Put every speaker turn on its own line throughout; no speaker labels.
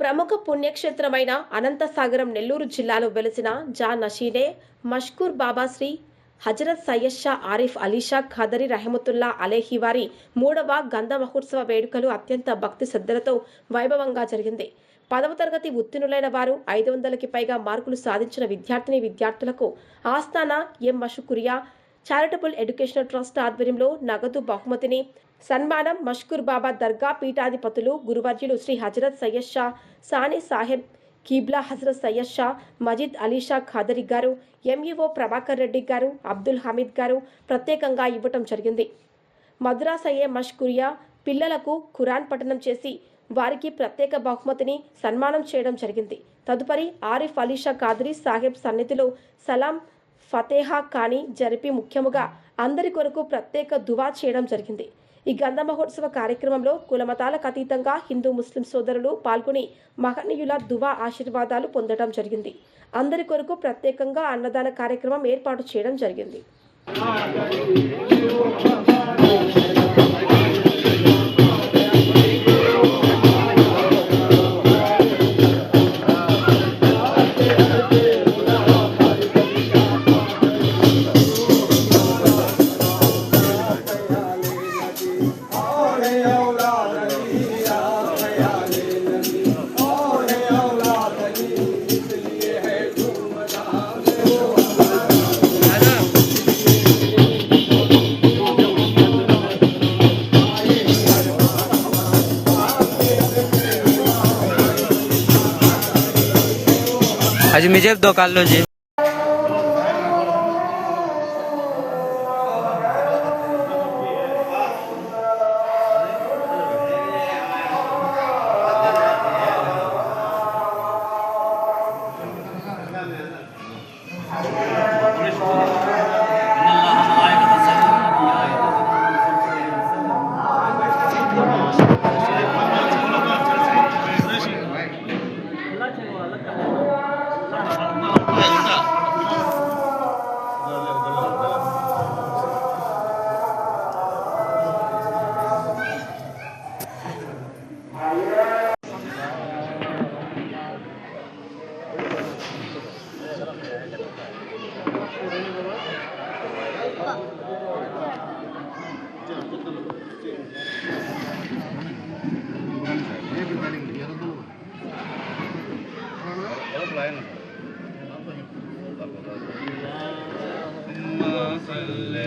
ప్రముఖ పుణ్యక్షేత్రమైన అనంతసాగరం నెల్లూరు జిల్లాలో వెలిసిన జా నషీనే మష్కూర్ బాబా శ్రీ హజరత్ సయ్యద్ షా ఆరిఫ్ అలీషా ఖాదరి రహమతుల్లా అలేహి వారి 3వ గంధ మహోత్సవ వేడుకలు అత్యంత భక్తి శ్రద్ధలతో వైభవంగా జరిగింది. 10వ తరగతి ఉత్తీర్ణులైన వారు 500కి పైగా మార్కులు సాధించిన విద్యార్థులకు ఆస్థానా ఎం మషుకురియా చారిటబుల్ ఎడ్యుకేషనల్ ట్రస్ట్ ఆధ్వర్యంలో నగదు బహుమతిని సన్మానం మష్కూర్ బాబా దర్గా పీఠాధిపతులు గురువర్యులు శ్రీ హజరత్ సయ్యద్ షా సానీ సాహెబ్ కీబ్లా హజరత్ సయ్యద్ షా మజీద్ అలీషా ఖాదరి గారు, ఎంఈఓ ప్రభాకర్ రెడ్డి గారు, అబ్దుల్ హమీద్ గారు ప్రత్యేకంగా ఇవ్వటం జరిగింది. మద్రాసయ్యే మష్కూరియా పిల్లలకు ఖురాన్ పఠనం చేసి వారికి ప్రత్యేక బహుమతిని సన్మానం చేయడం జరిగింది. తదుపరి ఆరిఫ్ అలీషా ఖాదరి సాహెబ్ సన్నిధిలో సలాం ఫతేహా ఖానీ జరిపి ముఖ్యముగా అందరి కొరకు ప్రత్యేక దువా చేయడం జరిగింది. ఈ గంధ మహోత్సవ కార్యక్రమంలో కులమతాలకు అతీతంగా హిందూ ముస్లిం సోదరులు పాల్గొని మహనీయుల దువా ఆశీర్వాదాలు పొందడం జరిగింది. అందరి కొరకు ప్రత్యేకంగా అన్నదాన కార్యక్రమం ఏర్పాటు చేయడం జరిగింది.
आज मी जेब दो काल लो जी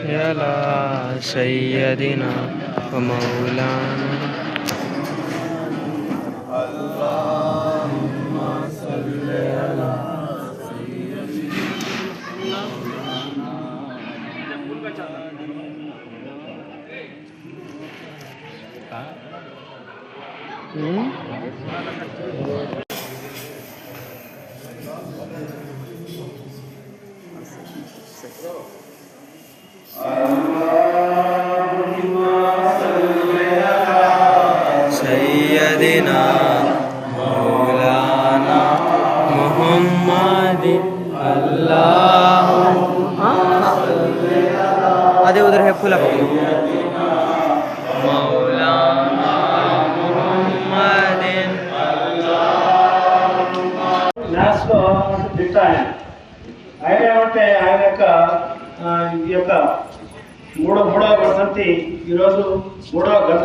यला सय्यदिना व मौलाना अल्लाहुम्मा सल्लि अला सय्यदिना मौलाना मुहम्मद अल्लाहुम्मा सल्लि अला आधे उधर है फूला मौलाना मुहम्मद
लास्टలో బిట్ ఆయన ఏమంటే ఆయన యొక్క మూడవ వర్ధంతి ఈరోజు 3వ